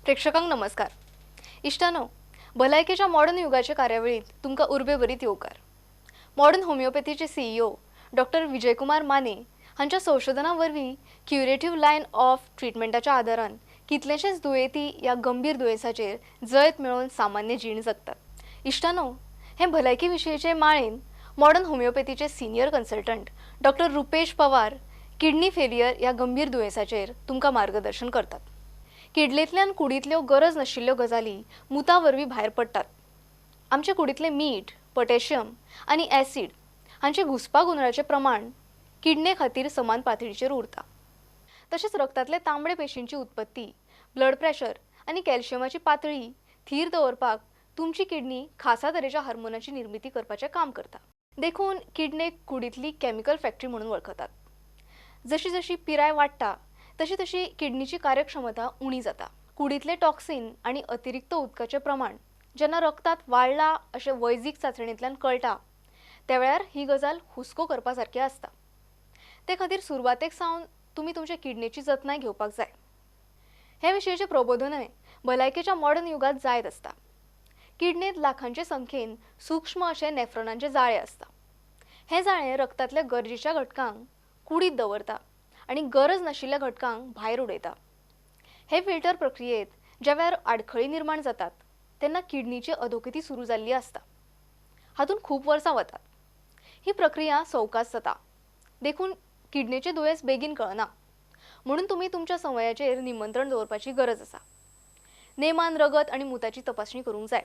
प्रेक्षकांक नमस्कार. इष्टानो, भलायकेच्या मॉडर्न युगाचे कार्यावळीत तुमका उर्बे बरीत येवकार. मॉडर्न होमिओपॅथीचे सीईओ डॉक्टर विजयकुमार माने हांच्या संशोधनावरवी क्युरेटिव्ह लायन ऑफ ट्रीटमेंटाच्या आदारान कितलेशेच दुयेंती या गंभीर दुयेंसाचेर जैत मेळोवन सामान्य जीण जगतात. इष्टानो, हे भलायकी विशयीचे माळेन मॉडर्न होमिओपॅथीचे senior consultant doctor Rupesh Pawar kidney failure या गंभीर दुयेंसाचेर तुमका मार्गदर्शन करतात. किडलेंतल्यान कुडींतल्यो गरज नाशिल्ल्यो गजाली मुता वरवीं भायर पडटात. आमचे कुडींतले मीठ, पोटॅशियम आनी ॲसिड हांचे घुसपा गुंडाळाचें प्रमाण किडने खातीर समान पातळीचेर उरता. तशेंच रक्तांतले तांबडे पेशींची उत्पत्ती, ब्लड प्रेशर आनी कॅल्शियमाची पातळी थीर दवरपाक तुमची किडनी खासा तरेच्या हार्मोनाची निर्मिती करपाचें काम करता. देखून किडनेक कुडींतली कॅमिकल फॅक्टरी म्हणून वळखतात. जशी जशी पिराय वाडटा तशी तशी किडनीची कार्यक्षमता उणी जाता. कुडींतले टॉक्सिन आनी अतिरिक्त उदकाचें प्रमाण जेन्ना रक्तांत वाडला अशें वैजीक चांचणेंतल्यान कळटा त्या वेळार ही गजाल हुस्को करपा सारकी आसता. ते खातीर सुरवातेक सावन तुमी तुमचे किडनीची जतनाय घेवपाक जाय. हे विशयीचें प्रबोधनय भलायकेच्या मॉडर्न युगात जायत आसता. किडनींत लाखांचे संख्येन सूक्ष्म अशे नेफ्रॉनांचे जाळे आसता. हे जाळे रक्तांतल्या गरजेच्या घटकांक कुडींत दवरता आनी गरज नाशिल्ल्या घटकांक भायर उडयता. हे फिल्टर प्रक्रियेत ज्या वेळार आडखळी निर्माण जातात तेन्ना किडनीची अधोगती सुरू जाल्ली आसता. हातून खूब वर्सां वतात. ही प्रक्रिया सवकास जाता. देखून किडनीचे दुयेंस बेगीन कळना. म्हणून तुमी तुमच्या संवयाचेर निमंत्रण दवरपाची गरज आसा. नेमान रगत आनी मुताची तपासणी करूंक जाय.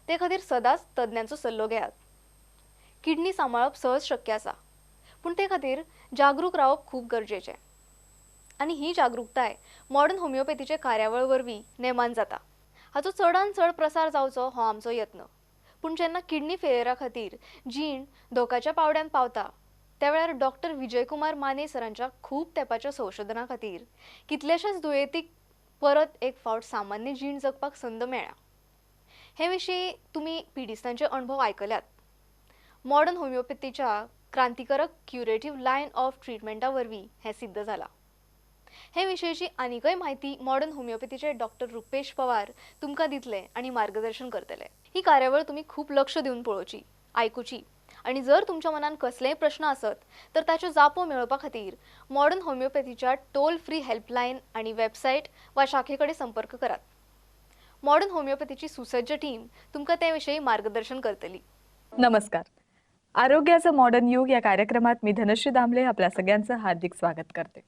ते खातीर सदांच तज्ञांचो सल्लो घेयात. किडनी सांबाळप सहज शक्य आसा, पूण ते खातीर जागरूक रावप खूब गरजेचें. आनी ही जागरूकताय मॉडर्न होमिओपॅथीचे कार्यावळ वरवीं नेमान जाता. हाचो चडांत चड प्रसार जावचो हो आमचो यत्न. पूण जेन्ना किडनी फेलियरा खातीर जीण धोकाच्या पावड्यान पावता त्या वेळार डॉक्टर विजयकुमार माने सरांच्या खूब तेंपाच्या संशोधना खातीर कितलेशेच दुयेंतीक परत एक फावट सामान्य जीण जगपाक संद मेळ्ळा. हे विशीं तुमी पिडिस्तांचे अणभव आयकल्यात. मॉडर्न होमिओपॅथीच्या क्रांतिकारक क्युरेटिव्ह लायन ऑफ ट्रीटमेंटा वरवीं हें सिद्ध जालां. हे विशयीची आनीकय म्हायती मॉडर्न होमिओपॅथीचे डॉक्टर रुपेश पवार तुमकां दितले आनी मार्गदर्शन करतले. ही कार्यावळ तुमी खूब लक्ष दिवन पळोवची, आयकुची आनी जर तुमच्या मनान कसलेय प्रश्न आसत तर ताच्यो जापो मेळोवपा खातीर मॉडर्न होमिओपॅथीच्या टोल फ्री हेल्पलायन आनी वेबसायट वा शाखेकडे संपर्क करात. मॉडर्न होमिओपॅथीची सुसज्ज टीम तुमकां ते विशयी मार्गदर्शन करतली. नमस्कार. आरोग्याचं मॉडर्न युग या कार्यक्रमात मी धनश्री दामले आपल्या सगळ्यांचं हार्दिक स्वागत करते.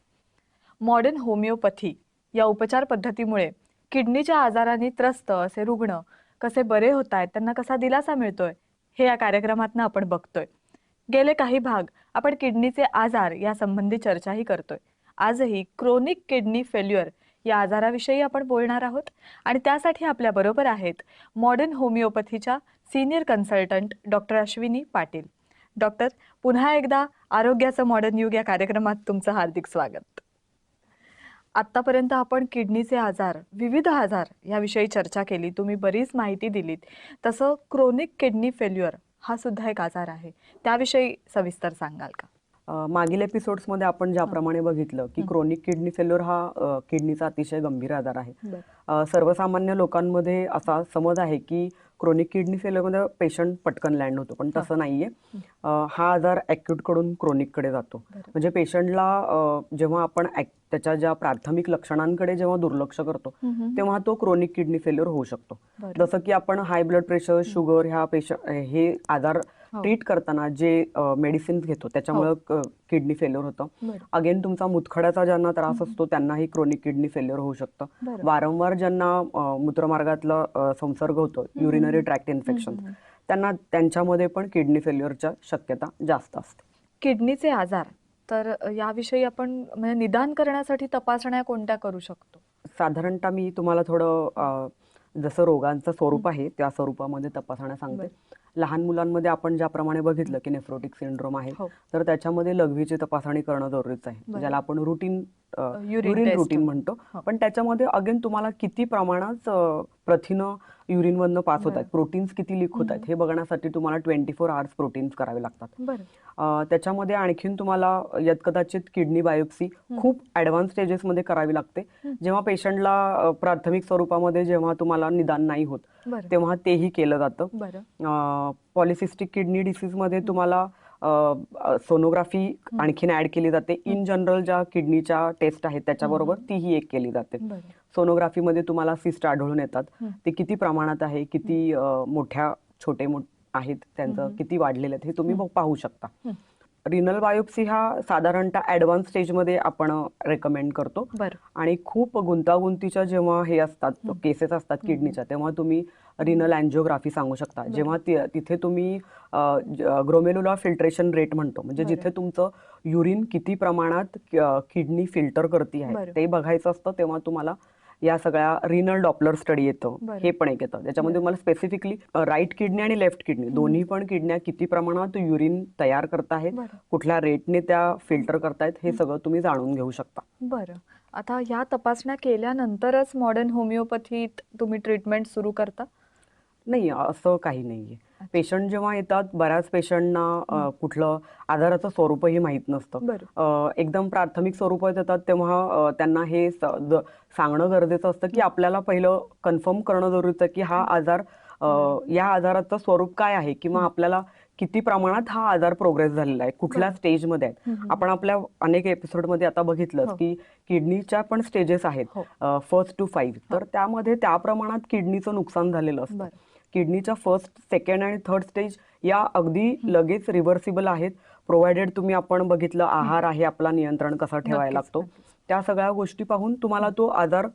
मॉडर्न होमिओपॅथी या उपचार पद्धतीमुळे किडनीच्या आजारांनी त्रस्त असे रुग्ण कसे बरे होत आहेत, त्यांना कसा दिलासा मिळतोय हे या कार्यक्रमातनं आपण बघतोय. गेले काही भाग आपण किडनीचे आजार या संबंधी चर्चाही करतोय. आजही क्रोनिक किडनी फेल्युअर या आजाराविषयी आपण बोलणार आहोत आणि त्यासाठी आपल्या बरोबर आहेत मॉडर्न होमिओपॅथीच्या senior consultant doctor Ashwini Patil. Doctor, पुन्हा एकदा आरोग्याचं मॉडर्न युग या कार्यक्रमात तुमचं हार्दिक स्वागत. आत्तापर्यंत आपण किडनीचे आजार, विविध आजार याविषयी चर्चा केली, तुम्ही बरीच माहिती दिलीत. तसं क्रोनिक किडनी फेल्युअर हा सुद्धा एक आजार आहे, त्याविषयी सविस्तर सांगाल का? मागील एपिसोड्समध्ये आपण ज्याप्रमाणे बघितलं की क्रोनिक किडनी फेल्युअर हा किडनीचा अतिशय गंभीर आजार आहे. सर्वसामान्य लोकांमध्ये असा समज आहे की क्रोनिक किडनी फेल्युअरमध्ये पेशंट पटकन लँड होतो, पण तसं नाहीये. हा आजार ॲक्यूटकडून क्रोनिककडे जातो. म्हणजे पेशंटला जेव्हा आपण त्याच्या ज्या प्राथमिक लक्षणांकडे जेव्हा दुर्लक्ष करतो तेव्हा तो क्रोनिक किडनी फेल्युअर होऊ शकतो. जसं की आपण हाय ब्लड प्रेशर, शुगर हे आजार ट्रीट करताना जे मेडिसिन्स घेतो त्याच्यामुळे किडनी फेल्युअर होतं. अगेन तुमचा मुतखड्याचा ज्यांना त्रास असतो त्यांनाही क्रोनिक किडनी फेल्युअर होऊ शकतं. वारंवार ज्यांना मूत्रमार्गातला संसर्ग होतो, युरिनरी ट्रॅक्ट इन्फेक्शन, त्यांच्यामध्ये पण किडनी फेल्युअरच्या शक्यता जास्त असते. किडनीचे आजार तर याविषयी आपण म्हणजे निदान करण्यासाठी तपासण्या कोणत्या करू शकतो? साधारणतः मी तुम्हाला थोडं जसं रोगांचं स्वरूप आहे त्या स्वरूपामध्ये तपासण्या सांगते. लहान मुलांमध्ये आपण ज्याप्रमाणे बघितलं की नेफ्रोटिक सिंड्रोम आहे, तर त्याच्यामध्ये लघवीची तपासणी करणं जरुरीचं आहे, ज्याला आपण रुटीन युरिन test. रुटीन म्हणतो. पण त्याच्यामध्ये अगेन तुम्हाला किती प्रमाणात प्रथिनं युरिनमधनं पास होत आहेत, प्रोटीन्स किती लीक होत आहेत हे बघण्यासाठी तुम्हाला 24 आवर्स प्रोटीन्स करावे लागतात. बरं. त्याच्यामध्ये आणखीन तुम्हाला यत्कदाचित किडनी बायोप्सी खूप ॲडव्हान्स स्टेजेसमध्ये करावी लागते. जेव्हा पेशंटला प्राथमिक स्वरूपामध्ये जेव्हा तुम्हाला निदान नाही होत बरं. तेव्हा तेही केलं जातं. बरं. पॉलिसिस्टिक किडनी डिसीजमध्ये तुम्हाला सोनोग्राफी आणखीन ऍड केली जाते. इन जनरल ज्या किडनीच्या टेस्ट आहेत त्याच्याबरोबर तीही एक केली जाते. बरं. सोनोग्राफीमध्ये तुम्हाला सिस्ट आढळून येतात, ते किती प्रमाणात आहे, किती मोठ्या छोटे आहेत, त्यांचं किती वाढलेले आहेत हे तुम्ही पाहू शकता. रिनल बायोप्सी हा साधारणतः ॲडव्हान्स स्टेजमध्ये आपण रेकमेंड करतो. बरं. आणि खूप गुंतागुंतीच्या जेव्हा हे असतात केसेस असतात किडनीच्या, तेव्हा तुम्ही रिनल अँजिओग्राफी सांगू शकता. जेव्हा तिथे तुम्ही ग्लोमेरुलर फिल्ट्रेशन रेट म्हणतो, म्हणजे जिथे तुमचं युरिन किती प्रमाणात किडनी फिल्टर करते आहे ते बघायचं असतं, तेव्हा तुम्हाला या सगळ्या रिनल डॉपलर स्टडी येतं. हे पण एक येतं. त्याच्यामध्ये तुम्हाला स्पेसिफिकली राईट किडनी आणि लेफ्ट किडनी दोन्ही पण किडन्या किती प्रमाणात युरिन तयार करतायत, कुठल्या रेटने त्या फिल्टर करतायत हे सगळं तुम्ही जाणून घेऊ शकता. बरं. आता या तपासण्या केल्यानंतरच मॉडर्न होमिओपॅथीत तुम्ही ट्रीटमेंट सुरू करता? नाही, असं काही नाहीये. पेशंट जेव्हा येतात, बऱ्याच पेशंटना कुठलं आजाराचं स्वरूपही माहीत नसतं. एकदम प्राथमिक स्वरूपात येतात तेव्हा त्यांना हे सांगणं गरजेचं असतं की आपल्याला पहिलं कन्फर्म करणं जरुरीचं की हा आजार, या आजाराचं स्वरूप काय आहे, किंवा आपल्याला किती प्रमाणात हा आजार प्रोग्रेस झालेला आहे, कुठल्या स्टेजमध्ये आहे. आपण आपल्या अनेक एपिसोडमध्ये आता बघितलं की किडनीच्या पण स्टेजेस आहेत, 1st to 5. तर त्यामध्ये त्या प्रमाणात किडनीचं नुकसान झालेलं असतं. किडनीच्या 1st, 2nd आणि 3rd स्टेज या अगदी लगेच रिव्हर्सिबल आहेत, प्रोव्हायडेड तुम्ही आपण बघितलं आहार आहे आपला, नियंत्रण कसा ठेवायला लागतो, त्या सगळ्या गोष्टी पाहून तुम्हाला तो आजार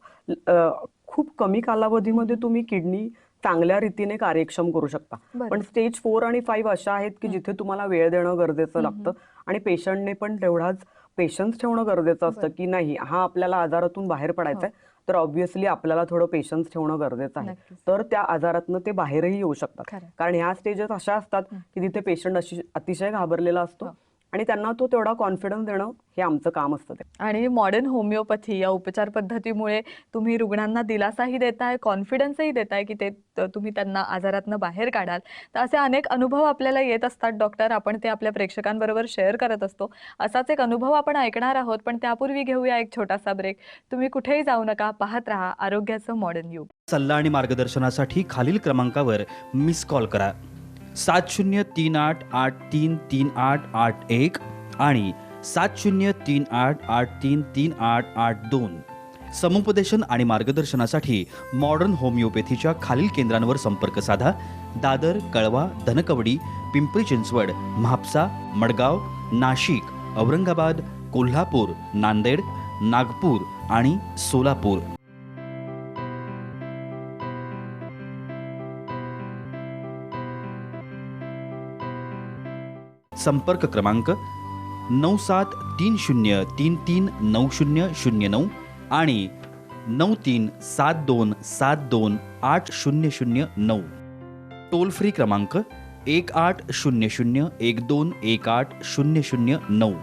खूप कमी कालावधीमध्ये तुम्ही किडनी चांगल्या रीतीने कार्यक्षम करू शकता. पण स्टेज 4 आणि 5 अशा आहेत की जिथे तुम्हाला वेळ देणं गरजेचं लागतं आणि पेशंटने पण तेवढाच पेशन्स ठेवणं गरजेचं असतं की नाही, हा आपल्याला आजारातून बाहेर पडायचा आहे, तर ऑब्व्हियसली आपल्याला थोडं पेशन्स ठेवणं गरजेचं आहे. तर त्या आजारातनं ते बाहेरही येऊ शकतात. कारण ह्या स्टेजेस अशा असतात की तिथे पेशंट अतिशय घाबरलेला असतो आणि त्यांना तो तेवढा कॉन्फिडन्स देणं हे आमचं काम असतं. आणि मॉडर्न होमिओपॅथी या उपचार पद्धतीमुळे तुम्ही रुग्णांना दिलासाही देताय, कॉन्फिडन्सही देताय की ते तुम्ही त्यांना आजारातनं बाहेर काढाल. तर असे अनेक अनुभव आपल्याला येत असतात डॉक्टर, आपण ते आपल्या प्रेक्षकांबरोबर शेअर करत असतो. असाच एक अनुभव आपण ऐकणार आहोत, पण त्यापूर्वी घेऊया एक छोटासा ब्रेक. तुम्ही कुठेही जाऊ नका, पाहत राहा आरोग्याचं मॉडर्न युग. सल्ला आणि मार्गदर्शनासाठी खालील क्रमांकावर मिस कॉल करा: 7038833881 आणि 7038833882. समुपदेशन आणि मार्गदर्शनासाठी मॉडर्न होमिओपॅथीच्या खालील केंद्रांवर संपर्क साधा: दादर, कळवा, धनकवडी, पिंपरी चिंचवड, म्हापसा, मडगाव, नाशिक, औरंगाबाद, कोल्हापूर, नांदेड, नागपूर आणि सोलापूर. संपर्क क्रमांक 9730339009 आणि 9372728009. टोल फ्री क्रमांक 180012180009.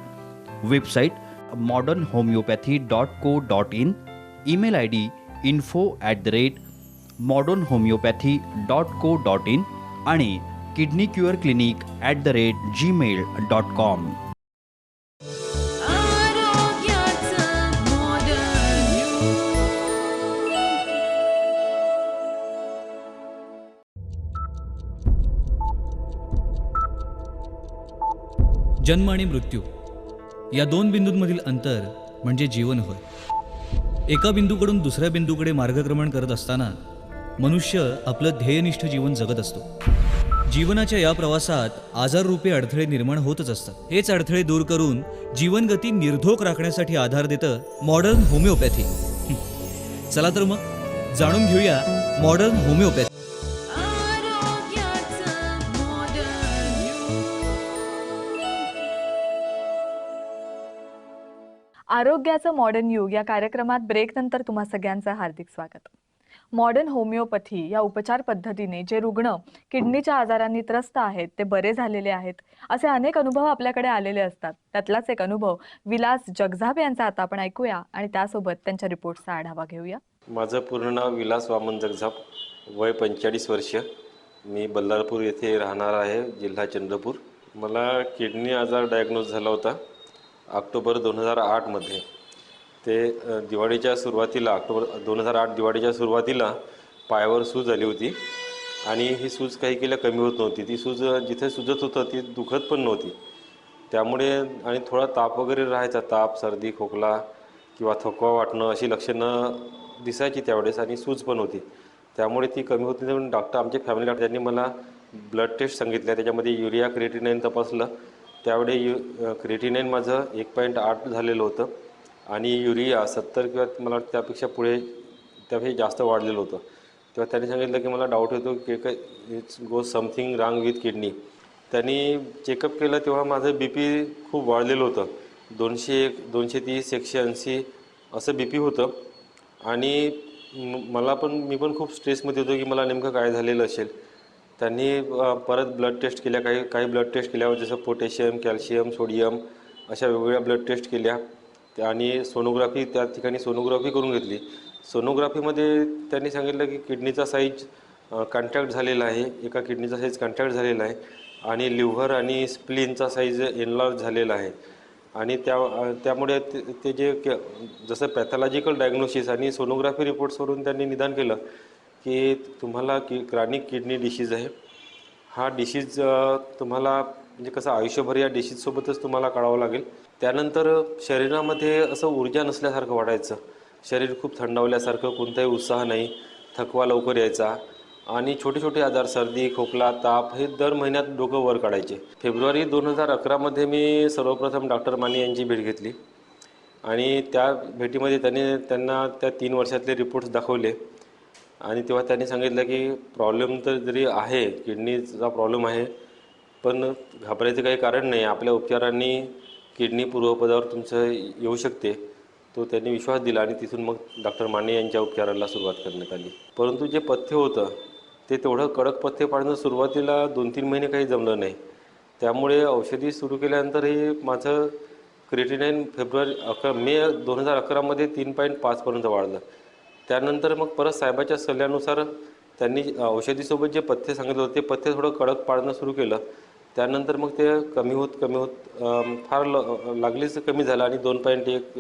Website modernhomeopathy.co.in. Email ID info@modernhomeopathy.co.in आणि kidneycureclinic@gmail.com. जन्म आणि मृत्यू या दोन बिंदूंमधील अंतर म्हणजे जीवन होय. एका बिंदूकडून दुसऱ्या बिंदूकडे मार्गक्रमण करत असताना मनुष्य आपलं ध्येयनिष्ठ जीवन जगत असतो. जीवनाच्या या प्रवासात आजाररूपी अडथळे निर्माण होतच असतात. हेच अडथळे दूर करून जीवनगती निर्धोक राखण्यासाठी आधार देतं मॉडर्न होमिओपॅथी. चला तर मग जाणून घेऊया मॉडर्न होमिओपॅथी. आरोग्याचं मॉडर्न युग या कार्यक्रमात ब्रेक नंतर तुम्हा सगळ्यांचं हार्दिक स्वागत. मॉडर्न होमिओपॅथी या उपचार पद्धतीने जे रुग्ण किडनीच्या आजारांनी त्रस्त आहेत ते बरे झालेले आहेत असे अनेक अनुभव आपल्याकडे आलेले असतात. त्यातलाच एक अनुभव विलास जगझाप यांचा आता आपण ऐकूया आणि त्यासोबत त्यांच्या रिपोर्टचा आढावा घेऊया. माझं पूर्ण नाव विलास वामन जगझाप, वय 45 वर्ष. मी बल्लारपूर येथे राहणार आहे, जिल्हा चंद्रपूर. मला किडनी आजार डायग्नोज झाला होता ऑक्टोबर 2008मध्ये. ते दिवाळीच्या सुरुवातीला, ऑक्टोबर 2008 दिवाळीच्या सुरुवातीला पायावर सूज आली होती आणि ही सूज काही केल्या कमी होत नव्हती. ती सूज जिथे सुजत होतं ती दुखत पण नव्हती. त्यामुळे आणि थोडा ताप वगैरे राहायचा, ताप, सर्दी, खोकला किंवा थकवा वाटणं अशी लक्षणं दिसायची त्यावेळेस आणि सूज पण होती. त्यामुळे ती कमी होती म्हणून आमचे फॅमिली डॉक्टर यांनी मला ब्लड टेस्ट सांगितल्या. त्याच्यामध्ये युरिया क्रिएटिनाइन तपासलं. त्यावेळी क्रिएटिनाइन माझं 1.8 झालेलं होतं आणि युरिया 70 किंवा मला त्यापेक्षा त्यापेक्षा जास्त वाढलेलं होतं. तेव्हा त्यांनी सांगितलं की मला डाऊट येतो की इट्स गो समथिंग रांग विथ किडनी. त्यांनी चेकअप केलं तेव्हा माझं बी पी खूप वाढलेलं होतं. 201, 230, 180 असं बी पी होतं आणि मी पण खूप स्ट्रेसमध्ये होतो की मला नेमकं काय झालेलं असेल. त्यांनी परत ब्लड टेस्ट केल्या, काही ब्लड टेस्ट केल्यावर जसं पोटॅशियम, कॅल्शियम, सोडियम अशा वेगवेगळ्या ब्लड टेस्ट केल्या आणि सोनोग्राफी त्या ठिकाणी सोनोग्राफी करून घेतली. सोनोग्राफीमध्ये त्यांनी सांगितलं की किडनीचा साईज कॉन्ट्रॅक्ट झालेला आहे, एका किडनीचा साईज कॉन्ट्रॅक्ट झालेला आहे आणि लिव्हर आणि स्प्लीनचा साईज एनलार्ज झालेला आहे आणि त्यामुळे ते जे जसं पॅथॉलॉजिकल डायग्नोसिस आणि सोनोग्राफी रिपोर्ट्सवरून त्यांनी निदान केलं की तुम्हाला क्रॉनिक किडनी डिसीज आहे. हा डिसीज तुम्हाला म्हणजे कसं आयुष्यभर या डिसीजसोबतच तुम्हाला काढावं लागेल. त्यानंतर शरीरामध्ये असं ऊर्जा नसल्यासारखं वाटायचं, शरीर खूप थंडावल्यासारखं, कोणताही उत्साह नाही, थकवा लवकर यायचा आणि छोटे छोटे आजार, सर्दी, खोकला, ताप हे दर महिन्यात डोकं वर काढायचे. फेब्रुवारी 2011मध्ये मी सर्वप्रथम डॉक्टर माने यांची भेट घेतली आणि त्या भेटीमध्ये त्यांना त्या 3 वर्षातले रिपोर्ट्स दाखवले आणि तेव्हा त्यांनी सांगितलं की प्रॉब्लेम तर जरी आहे, किडनीचा प्रॉब्लेम आहे, पण घाबरायचं काही कारण नाही, आपल्या उपचारांनी किडनी पूर्वपदावर तुमचं येऊ शकते. तो त्यांनी विश्वास दिला आणि तिथून मग डॉक्टर माने यांच्या उपचाराला सुरुवात करण्यात आली. परंतु जे पथ्य होतं ते तेवढं कडक पथ्य पाळणं सुरुवातीला 2-3 महिने काही जमलं नाही. त्यामुळे औषधी सुरू केल्यानंतर हे माझं क्रिएटिनाइन मे 2011मध्ये 3.5पर्यंत वाढलं. त्यानंतर मग परत साहेबाच्या सल्ल्यानुसार त्यांनी औषधीसोबत जे पथ्य सांगितलं होतं ते पथ्य थोडं कडक पाळणं सुरू केलं. त्यानंतर मग ते कमी होत फार लागलीच कमी झालं आणि 2.1,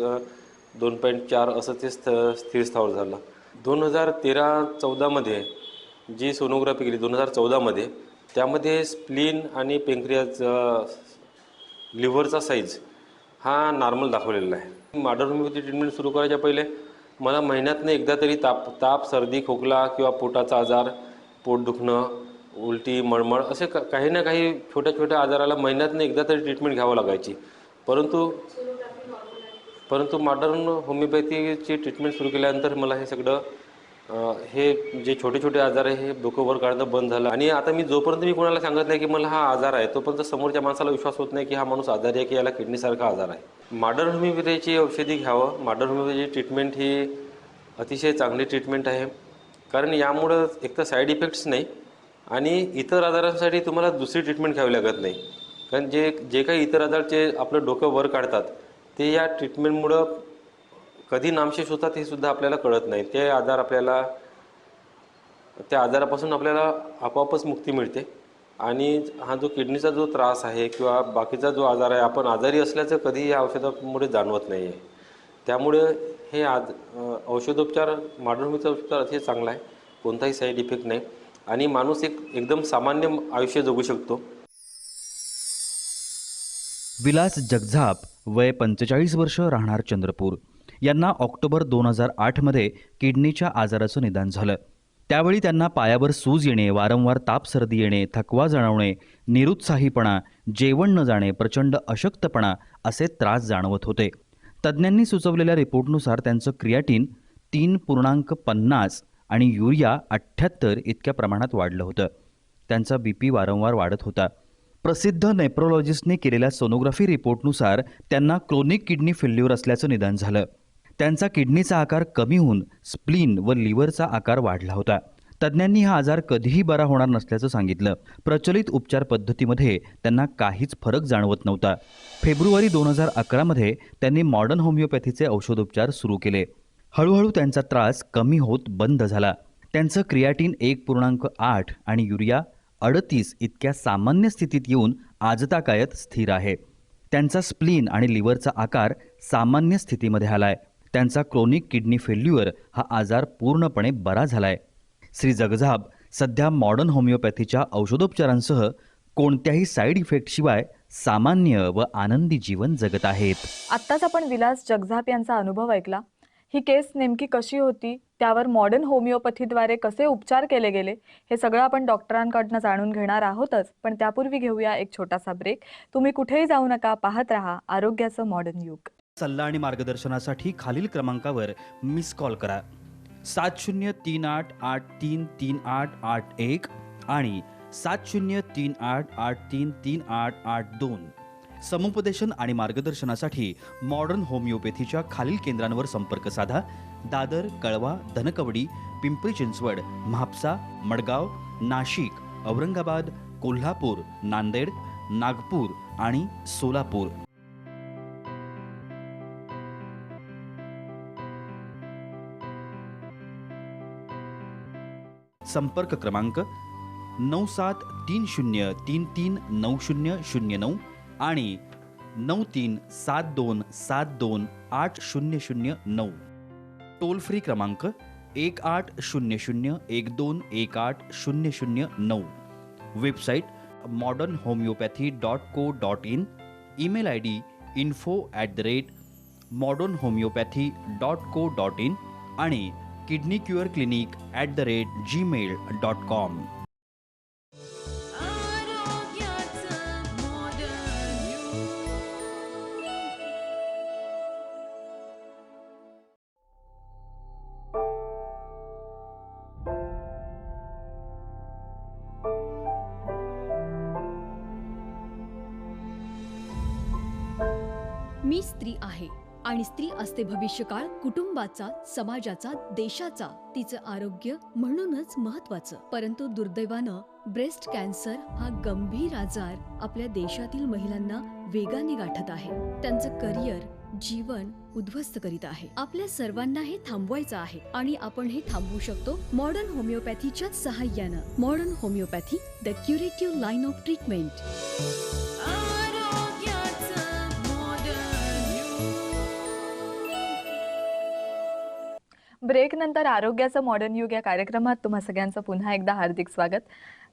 2.4 असं ते स्थिरस्थावर झालं. 2013-14मध्ये जी सोनोग्राफी केली 2014मध्ये, त्यामध्ये स्प्लीन आणि पेंक्रियाज लिव्हरचा साईज हा नॉर्मल दाखवलेला आहे. मॉडर्न होमिओपॅथी ट्रीटमेंट सुरू करायच्या पहिले मला महिन्यातनं एकदा तरी ताप, सर्दी, खोकला किंवा पोटाचा आजार, पोट दुखणं, उलटी, मळमळ असे काही ना काही छोट्या आजाराला महिन्यातनं एकदा तरी ट्रीटमेंट घ्यावं लागायची. परंतु मॉडर्न होमिओपॅथीची ट्रीटमेंट सुरू केल्यानंतर मला हे सगळं हे जे छोटे आजार आहे हे डोकं वर काढणं बंद झालं आणि आता जोपर्यंत मी कोणाला सांगत नाही की मला हा आजार आहे तोपर्यंत समोरच्या माणसाला विश्वास होत नाही की हा माणूस आजारी आहे की याला किडनीसारखा आजार आहे. मॉडर्न होमिओपॅथीची औषधी घ्यावं. मॉडर्न होमिओपॅथीची ट्रीटमेंट ही अतिशय चांगली ट्रीटमेंट आहे, कारण यामुळं एक तर साईड इफेक्ट्स नाही आणि इतर आजारांसाठी तुम्हाला दुसरी ट्रीटमेंट घ्यावी लागत नाही. कारण जे काही इतर आजारचे आपलं डोकं वर काढतात ते या ट्रीटमेंटमुळं कधी नामशेष होतात हे सुद्धा आपल्याला कळत नाही. त्या आजारापासून आपल्याला आपोआपच मुक्ती मिळते आणि हा जो किडनीचा जो त्रास आहे किंवा बाकीचा जो आजार आहे आपण आजारी असल्याचं कधी या औषधामुळे जाणवत नाही आहे. त्यामुळे हे औषधोपचार, मॉडर्न होमिओपॅथीचा उपचार अतिशय चांगला आहे, कोणताही साईड इफेक्ट नाही आणि माणूस एकदम सामान्य आयुष्य जगू शकतो. विलास जगझाप, वय 45 वर्ष, राहणार चंद्रपूर, यांना ऑक्टोबर 2008मध्ये किडनीच्या आजाराचं निदान झालं. त्यावेळी त्यांना पायावर सूज येणे, वारंवार ताप, सर्दी येणे, थकवा जाणवणे, निरुत्साहीपणा, जेवण न जाणे, प्रचंड अशक्तपणा असे त्रास जाणवत होते. तज्ज्ञांनी सुचवलेल्या रिपोर्टनुसार त्यांचं क्रिएटिन 3.50 आणि युरिया 78 इतक्या प्रमाणात वाढलं होतं. त्यांचा BP वारंवार वाढत होता. प्रसिद्ध नेफ्रोलॉजिस्टने केलेल्या सोनोग्राफी रिपोर्टनुसार त्यांना क्रोनिक किडनी फेल्युअर असल्याचं निदान झालं. त्यांचा किडनीचा आकार कमी होऊन स्प्लीन व लिव्हरचा आकार वाढला होता. तज्ज्ञांनी हा आजार कधीही बरा होणार नसल्याचं सांगितलं. प्रचलित उपचार पद्धतीमध्ये त्यांना काहीच फरक जाणवत नव्हता. फेब्रुवारी 2011मध्ये त्यांनी मॉडर्न होमिओपॅथीचे औषधोपचार सुरू केले. हळूहळू त्यांचा त्रास कमी होत बंद झाला. त्यांचं क्रियाटीन 1.8 आणि युरिया 38 इतक्या सामान्य स्थितीत येऊन आजतागायत स्थिर आहे. त्यांचा स्प्लीन आणि लिव्हरचा आकार सामान्य स्थितीमध्ये आलाय. त्यांचा क्रोनिक किडनी फेल्युअर हा आजार पूर्णपणे बरा झालाय. श्री जगझाप सध्या मॉडर्न होमिओपॅथीच्या औषधोपचारांसह कोणत्याही साईड इफेक्टशिवाय सामान्य व आनंदी जीवन जगत आहेत. आत्ताच आपण विलास जगझाप यांचा अनुभव ऐकला. ही केस नेमकी कशी होती, त्यावर मॉडर्न होमिओपॅथीद्वारे कसे उपचार केले गेले, हे सगळं आपण डॉक्टरांकडनं जाणून घेणार आहोतच. पण त्यापूर्वी घेऊया एक छोटासा ब्रेक. तुम्ही कुठेही जाऊ नका, पाहत रहा आरोग्याचं मॉडर्न युग. सल्ला आणि मार्गदर्शनासाठी खालील क्रमांकावर मिस कॉल करा. 7038833881 आणि 7038833882. समुपदेशन आणि मार्गदर्शनासाठी मॉडर्न होमिओपॅथीच्या खालील केंद्रांवर संपर्क साधा. दादर, कळवा, धनकवडी, पिंपरी चिंचवड, म्हापसा, मडगाव, नाशिक, औरंगाबाद, कोल्हापूर, नांदेड, नागपूर आणि सोलापूर. संपर्क क्रमांक 9730339009 आणि 9372728009. टोल फ्री क्रमांक 180012180009. Website modernhomeopathy.co.in. Email ID info@modernhomeopathy.co.in आणि kidneycureclinic@gmail.com. मी स्त्री आहे आणि स्त्री असते भविष्यकाळ कुटुंबाचा, समाजाचा, देशाचा. तिचं आरोग्य म्हणूनच महत्वाचं. परंतु दुर्दैवानं ब्रेस्ट कॅन्सर हा गंभीर आजार आपल्या देशातील महिलांना वेगाने गाठत आहे. त्यांचं करिअर, जीवन उद्ध्वस्त करीत आहे. आपल्या सर्वांना हे थांबवायचं आहे आणि आपण हे थांबवू शकतो मॉडर्न होमिओपॅथीच्या सहाय्यानं. Modern homoeopathy, the curative line of treatment. Break नंतर आरोग्याचं मॉडर्न युग या कार्यक्रमात तुम्हा सगळ्यांचं पुन्हा एकदा हार्दिक स्वागत.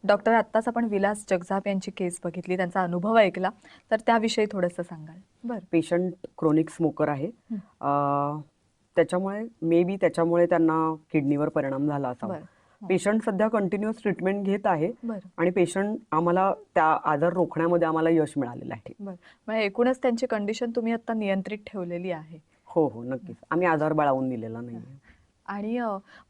डॉक्टर, आत्ताच आपण विलास जगझाप यांची केस बघितली, त्यांचा अनुभव ऐकला, तर त्याविषयी थोडंसं सांगाल? बरं. पेशंट क्रोनिक स्मोकर आहे. त्याच्यामुळे त्यांना किडनीवर परिणाम झाला असावा. पेशंट सध्या कंटिन्युअस ट्रीटमेंट घेत आहे आणि पेशंट आम्हाला त्या आजार रोखण्यामध्ये आम्हाला यश मिळालेलं आहे. बरं, म्हणजे एकूणच त्यांची कंडिशन तुम्ही आता नियंत्रित ठेवलेली आहे. हो हो, नक्कीच. आम्ही आजार बाळगून दिलेला नाही. आणि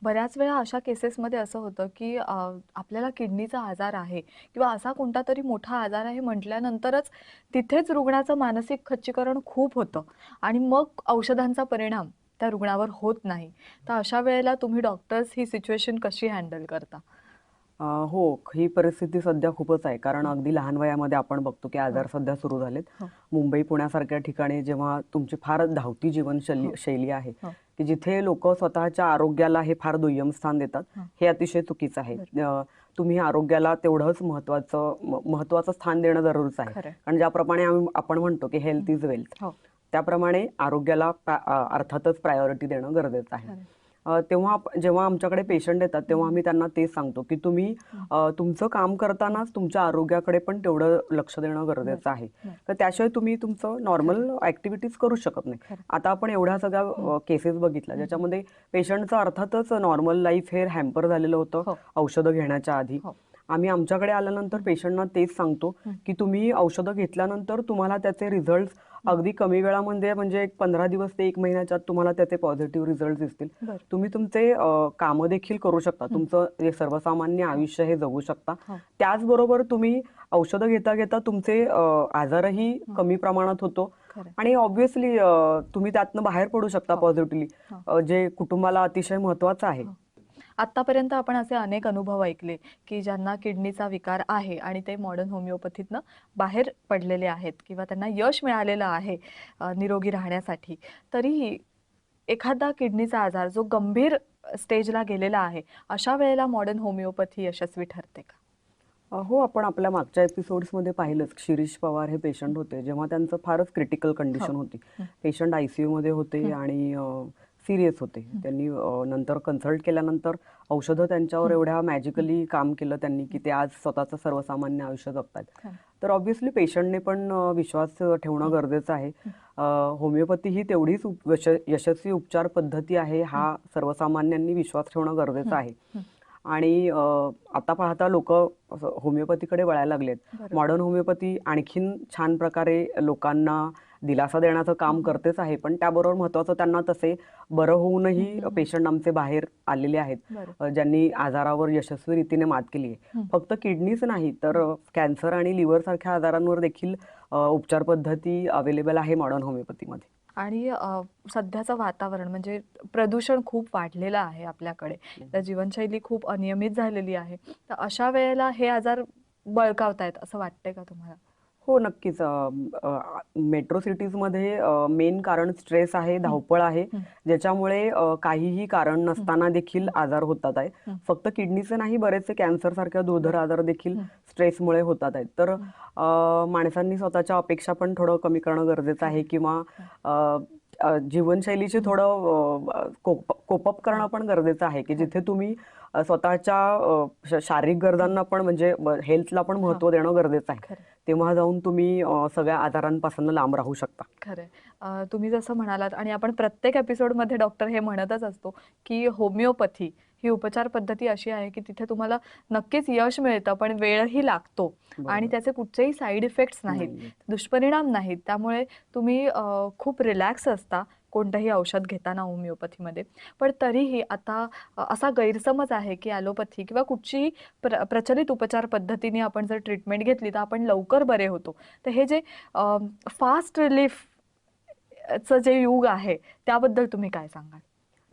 बऱ्याच वेळा अशा केसेसमध्ये असं होतं की आपल्याला किडनीचा आजार आहे किंवा असा कोणता तरी मोठा आजार आहे म्हटल्यानंतरच तिथेच रुग्णाचं मानसिक खच्चीकरण खूप होतं आणि मग औषधांचा परिणाम त्या रुग्णावर होत नाही. तर अशा वेळेला तुम्ही डॉक्टर्स ही सिच्युएशन कशी हँडल करता? हो, ही परिस्थिती सध्या खूपच आहे. कारण अगदी लहान वयामध्ये आपण बघतो की आजार सध्या सुरू झालेत. मुंबई, पुण्यासारख्या ठिकाणी जेव्हा तुमची फार धावती जीवनशैली आहे की जिथे लोक स्वतःच्या आरोग्याला हे फार दुय्यम स्थान देतात, हे अतिशय चुकीचं आहे. तुम्ही आरोग्याला तेवढंच महत्वाचं स्थान देणं जरुरीचं आहे. कारण ज्याप्रमाणे आपण म्हणतो की हेल्थ इज वेल्थ, त्याप्रमाणे आरोग्याला अर्थातच प्रायोरिटी देणं गरजेचं आहे. जेव्हा आमच्याकडे पेशंट येतात तेव्हा आम्ही त्यांना तेच सांगतो की तुम्ही तुमचं काम करतानाच तुमच्या आरोग्याकडे पण तेवढं लक्ष देणं गरजेचं आहे. तर त्याशिवाय तुम्ही तुमचं नॉर्मल ऍक्टिव्हिटीज करू शकत नाही. आता आपण एवढ्या सगळ्या केसेस बघितल्या ज्याच्यामध्ये पेशंटचं अर्थातच नॉर्मल लाईफ हे हॅम्पर झालेलं होतं औषधं घेण्याच्या आधी. आम्ही आमच्याकडे आल्यानंतर पेशंटना तेच सांगतो की तुम्ही औषधं घेतल्यानंतर तुम्हाला त्याचे रिझल्ट अगदी कमी वेळामध्ये, म्हणजे 15 दिवस ते 1 महिन्याच्या आत तुम्हाला त्याचे पॉझिटिव्ह रिझल्ट दिसतील. तुम्ही तुमचे कामं देखील करू शकता, तुमचं जे सर्वसामान्य आयुष्य हे जगू शकता. त्याचबरोबर तुम्ही औषधं घेता घेता तुमचे आजारही कमी प्रमाणात होतो खरं. आणि ऑब्व्हियसली तुम्ही त्यातनं बाहेर पडू शकता पॉझिटिव्हली, जे कुटुंबाला अतिशय महत्वाचं आहे. आतापर्यंत आपण असे अनेक अनुभव ऐकले की ज्यांना किडनीचा विकार आहे आणि ते मॉडर्न होमिओपॅथीतनं बाहेर पडलेले आहेत किंवा त्यांना यश मिळालेलं आहे निरोगी राहण्यासाठी. तरीही एखादा किडनीचा आजार जो गंभीर स्टेजला गेलेला आहे, अशा वेळेला मॉडर्न होमिओपॅथी यशस्वी ठरते का? हो, आपण आपल्या मागच्या एपिसोड्समध्ये पाहिलंच. शिरीष पवार हे पेशंट होते, जेव्हा त्यांचं फारच क्रिटिकल कंडिशन होती. पेशंट ICU मध्ये होते आणि सिरियस होते. त्यांनी नंतर कन्सल्ट केल्यानंतर औषधं त्यांच्यावर एवढ्या मॅजिकली काम केलं त्यांनी की ते आज स्वतःचं सर्वसामान्य आयुष्य जगतायत. तर ऑब्व्हियसली पेशंटने पण विश्वास ठेवणं गरजेचं आहे. होमिओपॅथी ही तेवढीच यशस्वी उपचार पद्धती आहे, हा सर्वसामान्यांनी विश्वास ठेवणं गरजेचं आहे. आणि आता पाहता लोक होमिओपॅथीकडे वळायला लागलेत. मॉडर्न होमिओपॅथी आणखीन छान प्रकारे लोकांना दिलासा देण्याचं काम करतेच आहे, पण त्याबरोबर महत्वाचं त्यांना तसे बरं होऊनही पेशंट आमचे बाहेर आलेले आहेत, ज्यांनी आजारावर यशस्वी रीतीने मात केली आहे. फक्त किडनीच नाही तर कॅन्सर आणि लिव्हर सारख्या आजारांवर देखील उपचार पद्धती अवेलेबल आहे मॉडर्न होमिओपॅथीमध्ये. आणि सध्याचं वातावरण म्हणजे प्रदूषण खूप वाढलेलं आहे आपल्याकडे, तर जीवनशैली खूप अनियमित झालेली आहे. तर अशा वेळेला हे आजार बळकावतायत असं वाटतंय का तुम्हाला? हो, नक्कीच. मेट्रो सिटीजमध्ये मेन कारण स्ट्रेस आहे, धावपळ आहे, ज्याच्यामुळे काहीही कारण नसताना देखील आजार होतात आहे. फक्त किडनीचे नाही, बरेचसे कॅन्सर सारख्या दुर्धर आजार देखील स्ट्रेसमुळे होतात आहेत. तर माणसांनी स्वतःच्या अपेक्षा पण थोडं कमी करणं गरजेचं आहे, किंवा जीवनशैलीचे थोडं कोपअप करणं पण गरजेचं आहे, की जिथे तुम्ही स्वतःच्या शारीरिक गरजांना पण म्हणजे हेल्थला पण महत्त्व देणं गरजेचं आहे. तेव्हा जाऊन तुम्ही सगळ्या आजारांपासून लांब राहू शकता. खरंय. तुम्ही जसं म्हणालात आणि आपण प्रत्येक एपिसोडमध्ये डॉक्टर हे म्हणतच असतो की होमिओपॅथी ही उपचार पद्धती अशी आहे की तिथे तुम्हाला नक्कीच यश मिळतं, पण वेळही लागतो आणि त्याचे कुठचेही साईड इफेक्ट्स नाहीत, दुष्परिणाम नाहीत. त्यामुळे तुम्ही खूप रिलॅक्स असता कोणतंही औषध घेताना होमिओपॅथीमध्ये. पण तरीही आता असा गैरसमज आहे की ॲलोपॅथी किंवा कुठचीही प्रचलित उपचार पद्धतीने आपण जर ट्रीटमेंट घेतली तर आपण लवकर बरे होतो. तर हे जे फास्ट रिलीफचं जे युग आहे त्याबद्दल तुम्ही काय सांगाल?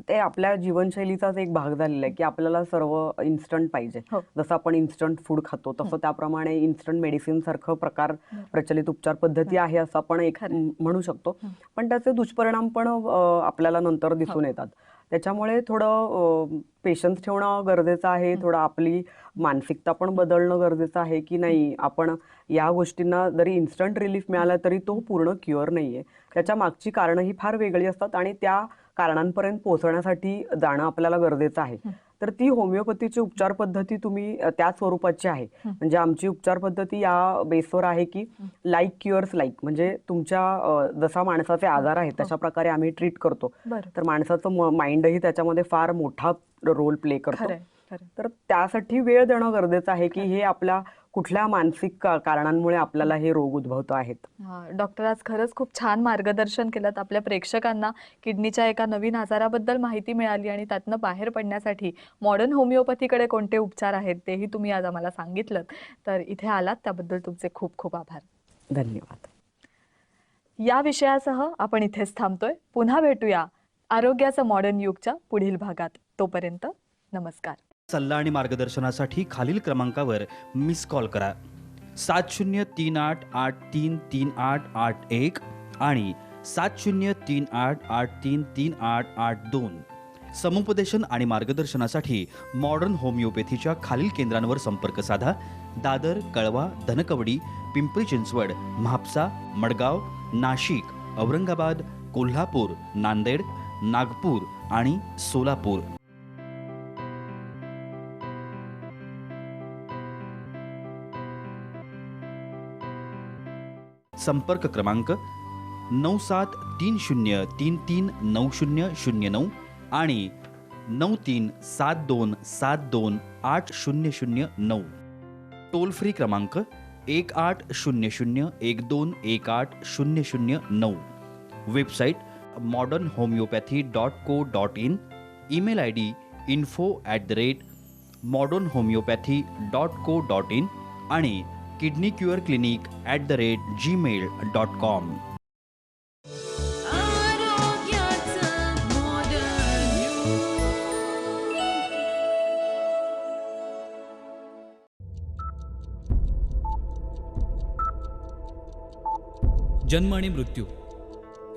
ते आपल्या जीवनशैलीचाच एक भाग झालेला आहे की आपल्याला सर्व इन्स्टंट पाहिजे. जसं आपण इन्स्टंट फूड खातो तसं त्याप्रमाणे इन्स्टंट मेडिसिन सारखं प्रकार प्रचलित उपचार पद्धती आहे असं आपण एक म्हणू शकतो. पण त्याचे दुष्परिणाम पण आपल्याला नंतर दिसून येतात. त्याच्यामुळे थोडं पेशन्स ठेवणं गरजेचं आहे, थोडं आपली मानसिकता पण बदलणं गरजेचं आहे की नाही, आपण या गोष्टींना जरी इन्स्टंट रिलीफ मिळाला तरी तो पूर्ण क्युअर नाहीये. त्याच्या मागची कारणं ही फार वेगळी असतात आणि त्या कारणांपर्यंत पोहोचण्यासाठी जाणं आपल्याला गरजेचं आहे. तर ती होमिओपॅथीची उपचार पद्धती तुम्ही त्या स्वरूपाची आहे. म्हणजे आमची उपचार पद्धती या बेसवर आहे की लाईक क्युअर्स लाईक, म्हणजे तुमच्या जसा माणसाचे आजार आहेत तशा प्रकारे आम्ही ट्रीट करतो. तर माणसाचं माइंडही त्याच्यामध्ये फार मोठा रोल प्ले करतो. तर त्यासाठी वेळ देणं गरजेचं आहे की हे आपल्या कुठल्या मानसिक कारणांमुळे आपल्याला हे रोग उद्भवत आहेत. डॉक्टर, आज खरंच खूप छान मार्गदर्शन केलं. आपल्या प्रेक्षकांना किडनीच्या एका नवीन आजाराबद्दल माहिती मिळाली आणि त्यातनं बाहेर पडण्यासाठी मॉडर्न होमिओपॅथीकडे कोणते उपचार आहेत तेही तुम्ही आज आम्हाला सांगितलं. तर इथे आलात त्याबद्दल तुमचे खूप खूप आभार. धन्यवाद. या विषयासह आपण इथेच थांबतोय. पुन्हा भेटूया आरोग्याचं मॉडर्न युगच्या पुढील भागात. तोपर्यंत नमस्कार. सल्ला आणि मार्गदर्शनासाठी खालील क्रमांकावर मिस कॉल करा. 7038833881 आणि 7038833882. समुपदेशन आणि मार्गदर्शनासाठी मॉडर्न होमिओपॅथीच्या खालील केंद्रांवर संपर्क साधा. दादर, कळवा, धनकवडी, पिंपरी चिंचवड, म्हापसा, मडगाव, नाशिक, औरंगाबाद, कोल्हापूर, नांदेड, नागपूर आणि सोलापूर. संपर्क क्रमांक 9730339009 आणि 9372728009. टोल फ्री क्रमांक 180012180009. Website modernhomeopathy.co.in. Email ID info@modernhomeopathy.co.in आणि kidneycureclinic@gmail.com. जन्म आणि मृत्यू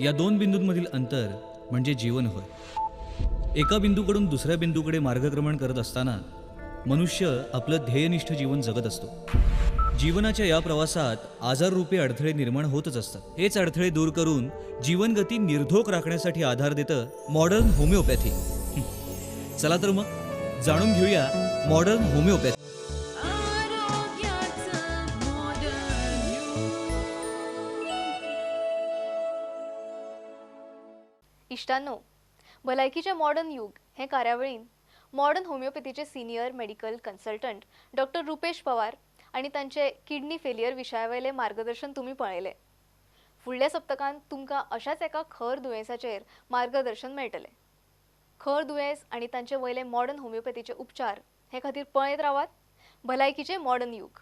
या दोन बिंदूंमधील अंतर म्हणजे जीवन होय. एका बिंदूकडून दुसऱ्या बिंदूकडे मार्गक्रमण करत असताना मनुष्य आपलं ध्येयनिष्ठ जीवन जगत असतो. जीवनाच्या या प्रवासात आजाररूपी अडथळे निर्माण होतच असतात. हेच अडथळे दूर करून जीवनगती निर्धोक राखण्यासाठी आधार देतं मॉडर्न होमिओपॅथी. चला तर मग जाणून घेऊया मॉडर्न होमिओपॅथी. इष्टांनो, भलायकीचे मॉडर्न युग हे कार्यावळीन मॉडर्न होमिओपॅथीचे senior medical consultant doctor Rupesh Pawar आणि तांचे किडनी फेलियर विशयावयले मार्गदर्शन तुम्ही पळयले. फुडल्या सप्तकांत तुमकां अशाच एका खर दुयेंसाचेर मार्गदर्शन मेळटले. खर दुयेंस आणि तांचे वयले मॉडर्न होमिओपॅथीचे उपचार हे खातीर पळयत रावात भलायकीचे मॉडर्न युग.